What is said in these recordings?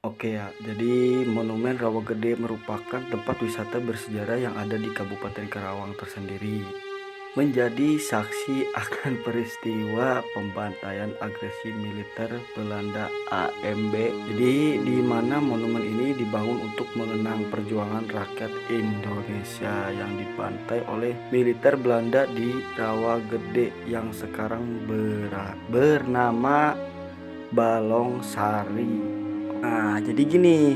Oke ya, jadi Monumen Rawagede merupakan tempat wisata bersejarah yang ada di Kabupaten Karawang tersendiri. Menjadi saksi akan peristiwa pembantaian agresi militer Belanda AMB. Jadi di mana monumen ini dibangun untuk mengenang perjuangan rakyat Indonesia yang dibantai oleh militer Belanda di Rawagede yang sekarang bernama Balongsari. Nah, jadi gini,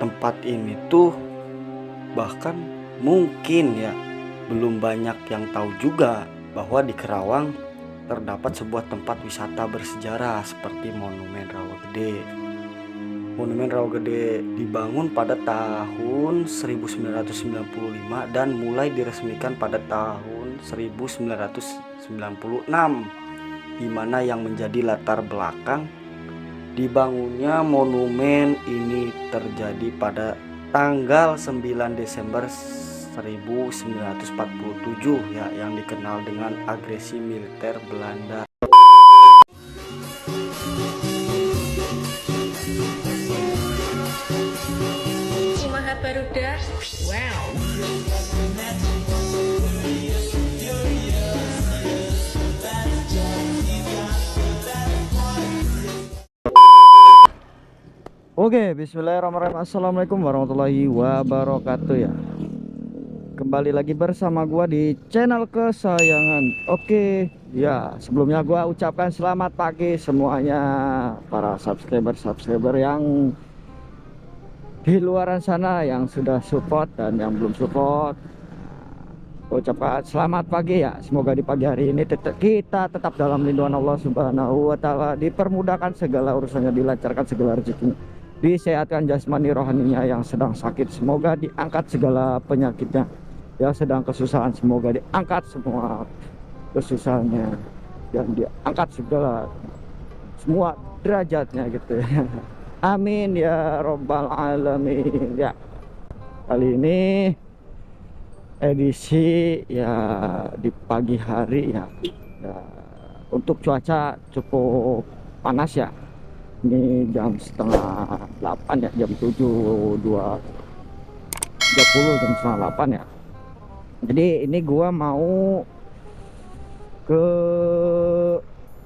tempat ini tuh bahkan mungkin ya belum banyak yang tahu juga bahwa di Kerawang terdapat sebuah tempat wisata bersejarah seperti Monumen Rawagede. Monumen Rawagede dibangun pada tahun 1995 dan mulai diresmikan pada tahun 1996, di mana yang menjadi latar belakang dibangunnya monumen ini terjadi pada tanggal 9 Desember 1947 ya, yang dikenal dengan agresi militer Belanda. Kumaha barudak? Wow. Oke, bismillahirrahmanirrahim. Assalamualaikum warahmatullahi wabarakatuh ya. Kembali lagi bersama gua di channel kesayangan. Oke, ya sebelumnya gua ucapkan selamat pagi semuanya para subscriber yang di luaran sana yang sudah support dan yang belum support. Gua ucapkan selamat pagi ya. Semoga di pagi hari ini kita tetap dalam lindungan Allah Subhanahu wa taala, dipermudahkan segala urusannya, dilancarkan segala rezekinya, disehatkan jasmani rohaninya. Yang sedang sakit semoga diangkat segala penyakitnya, yang sedang kesusahan semoga diangkat semua kesusahannya dan diangkat semua derajatnya gitu ya. Amin ya robbal alamin ya. Kali ini edisi ya di pagi hari ya, untuk cuaca cukup panas ya. Ini jam setengah 8 ya, jam 7.30 jam setengah 8 ya. Jadi ini gua mau ke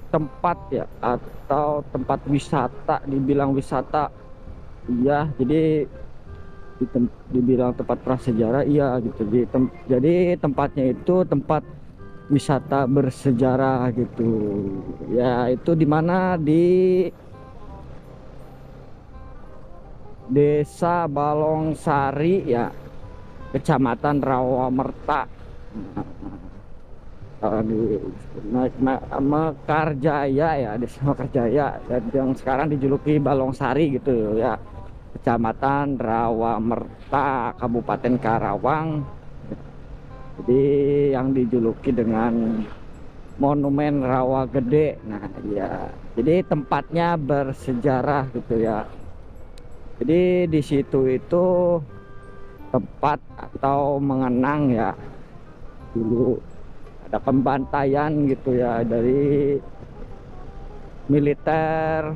tempat ya, atau tempat wisata, dibilang wisata iya, jadi dibilang tempat prasejarah iya gitu. Jadi tempatnya itu tempat wisata bersejarah gitu ya. Itu dimana di Desa Balongsari ya, Kecamatan Rawamerta, di Mekarjaya ya, Desa Mekarjaya, dan yang sekarang dijuluki Balongsari gitu ya, Kecamatan Rawamerta, Kabupaten Karawang. Jadi yang dijuluki dengan Monumen Rawagede. Nah ya, jadi tempatnya bersejarah gitu ya. Jadi di situ itu tempat atau mengenang ya, dulu ada pembantaian gitu ya dari militer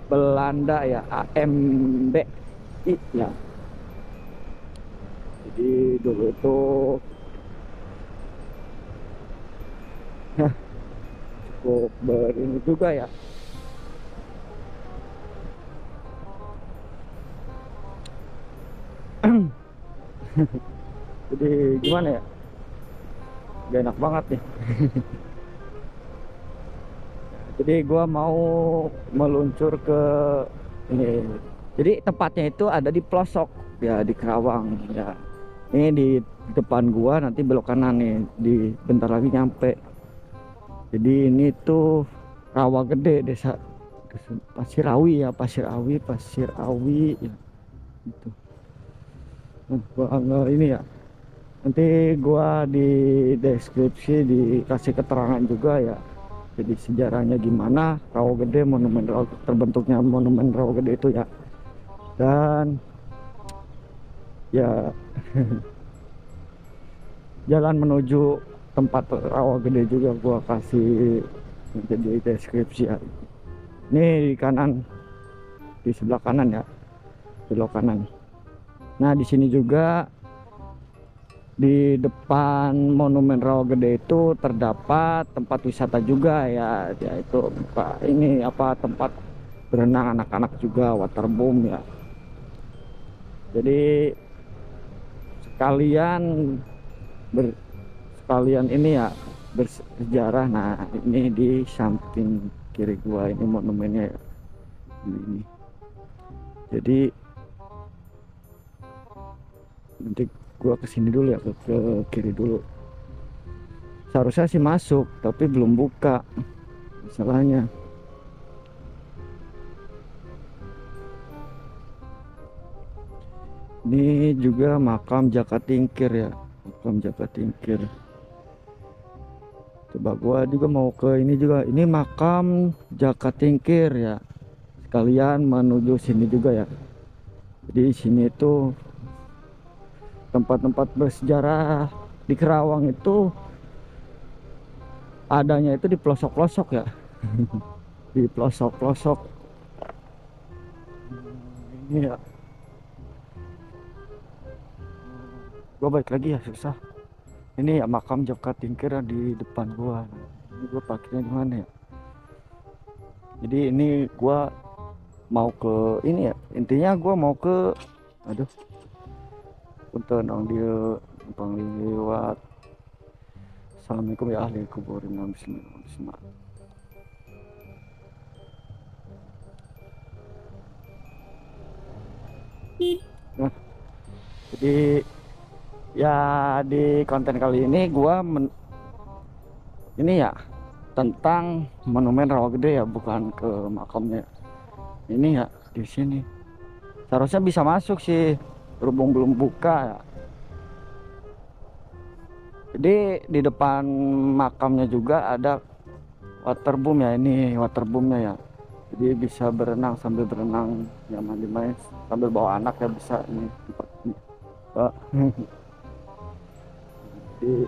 Belanda ya, AMBI ya. Jadi dulu itu cukup berini juga ya. Jadi gimana ya, gak enak banget nih. Jadi gua mau meluncur ke ini. Jadi tempatnya itu ada di pelosok ya, di Kerawang ya. Ini di depan gua, nanti belok kanan nih, di bentar lagi nyampe. Jadi ini tuh Rawagede, desa Pasirawi ya, Pasirawi ya, gitu. Ini ya, nanti gua di deskripsi dikasih keterangan juga ya, jadi sejarahnya gimana Rawagede, terbentuknya monumen Rawagede itu ya. Dan ya jalan menuju tempat Rawagede juga gua kasih jadi deskripsi ya. Ini di kanan di sebelah kanan ya, belok kanan. Nah di sini juga di depan Monumen Rawagede itu terdapat tempat wisata juga ya, yaitu ini apa, tempat berenang anak-anak juga, waterboom ya. Jadi sekalian sekalian ini ya bersejarah. Nah ini di samping kiri gua ini monumennya ya. Ini jadi nanti gua kesini dulu ya, ke kiri dulu. Seharusnya sih masuk tapi belum buka masalahnya. Ini juga makam Jaka Tingkir ya, makam Jaka Tingkir. Coba gua juga mau ke ini juga, ini makam Jaka Tingkir ya. Sekalian menuju sini juga ya. Jadi sini itu tempat-tempat bersejarah di Kerawang itu adanya itu di pelosok-pelosok ya. Di pelosok-pelosok. Ini ya. Gua balik lagi ya, susah. Ini ya makam Jaka Tingkir di depan gua. Ini gua parkirnya di mana ya? Jadi ini gua mau ke ini ya. Intinya gua mau ke, aduh, punten orang dia numpang lewat. Assalamualaikum ya ahli kuburin. Bismillah. Nah, jadi ya di konten kali ini gua ini ya tentang Monumen Rawagede ya, bukan ke makamnya. Ini ya di sini. Seharusnya bisa masuk sih, berhubung belum buka ya. Jadi di depan makamnya juga ada waterboom ya, ini waterboomnya ya. Jadi bisa berenang, sambil berenang ya, mandi main sambil bawa anak ya bisa ini tempat ini. Jadi,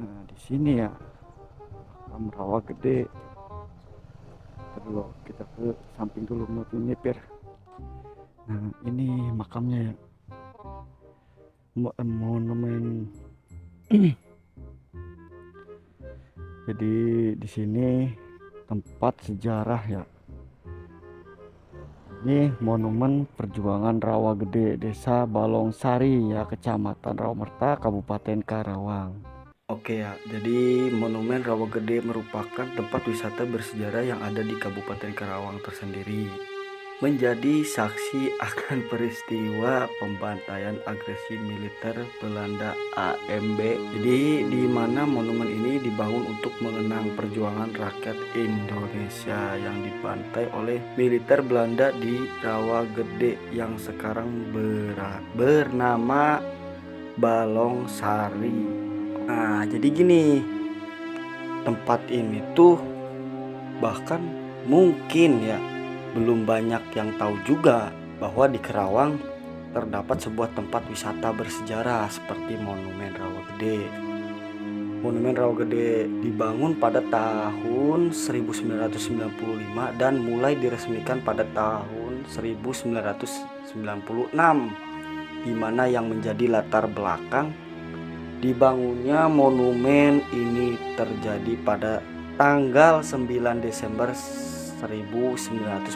nah di sini ya makam Rawagede. Dulu kita ke samping dulu menuju nipir. Nah ini makamnya ya, monumen. Jadi di sini tempat sejarah ya. Ini monumen perjuangan Rawagede, Desa Balongsari ya, Kecamatan Rawamerta, Kabupaten Karawang. Oke ya, jadi Monumen Rawagede merupakan tempat wisata bersejarah yang ada di Kabupaten Karawang tersendiri. Menjadi saksi akan peristiwa pembantaian agresi militer Belanda AMB. Jadi di mana monumen ini dibangun untuk mengenang perjuangan rakyat Indonesia yang dibantai oleh militer Belanda di Rawagede yang sekarang bernama Balongsari. Nah, jadi gini, tempat ini tuh bahkan mungkin ya belum banyak yang tahu juga bahwa di Kerawang terdapat sebuah tempat wisata bersejarah seperti Monumen Rawagede. Monumen Rawagede dibangun pada tahun 1995 dan mulai diresmikan pada tahun 1996, di mana yang menjadi latar belakang dibangunnya monumen ini terjadi pada tanggal 9 Desember 1947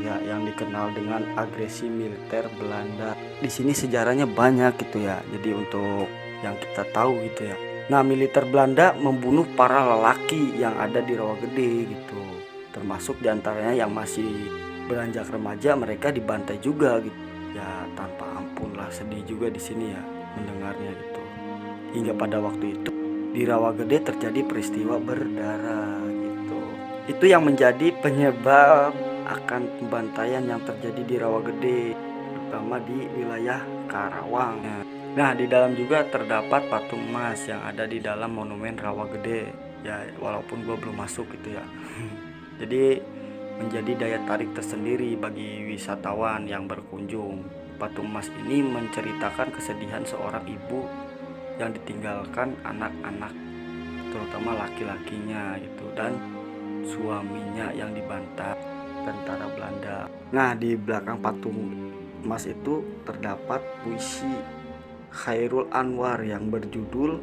ya, yang dikenal dengan agresi militer Belanda. Di sini sejarahnya banyak gitu ya. Jadi untuk yang kita tahu gitu ya. Nah, militer Belanda membunuh para lelaki yang ada di Rawagede gitu. Termasuk diantaranya yang masih beranjak remaja, mereka dibantai juga gitu. Ya tanpa ampun lah, sedih juga di sini ya mendengarnya gitu. Hingga pada waktu itu di Rawagede terjadi peristiwa berdarah gitu. Itu yang menjadi penyebab akan pembantaian yang terjadi di Rawagede, terutama di wilayah Karawang. Nah, di dalam juga terdapat patung emas yang ada di dalam Monumen Rawagede. Ya, walaupun gue belum masuk gitu ya. Jadi menjadi daya tarik tersendiri bagi wisatawan yang berkunjung. Patung emas ini menceritakan kesedihan seorang ibu yang ditinggalkan anak-anak terutama laki-lakinya gitu, dan suaminya yang dibantai tentara Belanda. Nah, di belakang patung emas itu terdapat puisi Khairul Anwar yang berjudul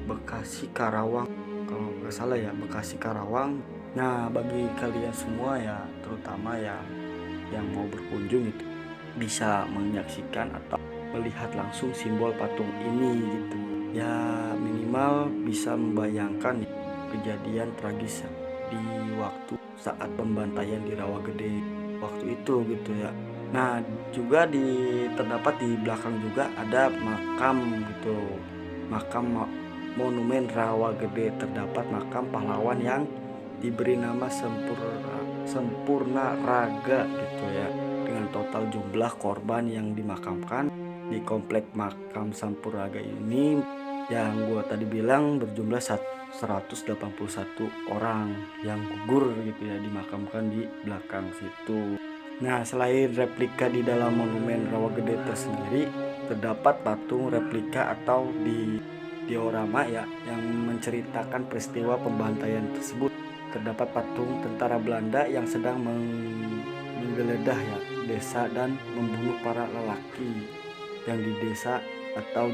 Bekasi Karawang, kalau nggak salah ya, Bekasi Karawang. Nah, bagi kalian semua ya, terutama yang mau berkunjung itu bisa menyaksikan atau melihat langsung simbol patung ini gitu ya, minimal bisa membayangkan kejadian tragis di waktu saat pembantaian di Rawagede waktu itu gitu ya. Nah, juga terdapat di belakang juga ada makam gitu, monumen Rawagede. Terdapat makam pahlawan yang diberi nama Sempurna Raga gitu ya, dengan total jumlah korban yang dimakamkan di komplek makam Sampuraga ini yang gua tadi bilang berjumlah 181 orang yang gugur gitu ya, dimakamkan di belakang situ. Nah, selain replika di dalam monumen Rawagede tersendiri, terdapat patung replika atau diorama ya yang menceritakan peristiwa pembantaian tersebut. Terdapat patung tentara Belanda yang sedang menggeledah ya desa dan membunuh para lelaki yang di desa atau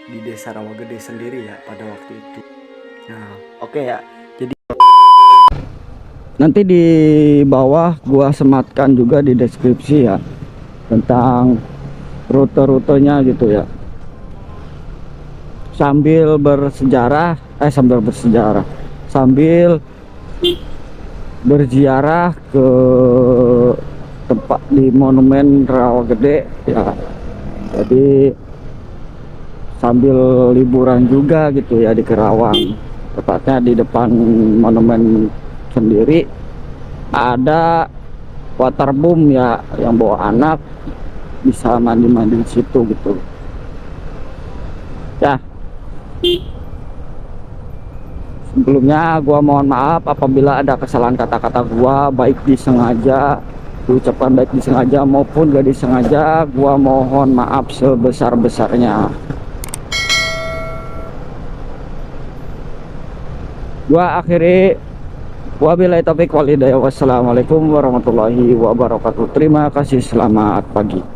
di desa Rawagede sendiri ya pada waktu itu. Nah, oke ya. Jadi nanti di bawah gua sematkan juga di deskripsi ya tentang rute-rutenya gitu ya, sambil bersejarah sambil berziarah ke tempat di monumen Rawagede ya. Jadi sambil liburan juga gitu ya di Karawang, tepatnya di depan monumen sendiri ada waterboom ya, yang bawa anak bisa mandi-mandi di situ gitu ya. Sebelumnya gua mohon maaf apabila ada kesalahan kata-kata gua, baik disengaja, ucapan baik disengaja maupun gak disengaja. Gua mohon maaf sebesar-besarnya. Gua akhiri, wabillahi taufiq wal hidayah. Wassalamualaikum warahmatullahi wabarakatuh. Terima kasih, selamat pagi.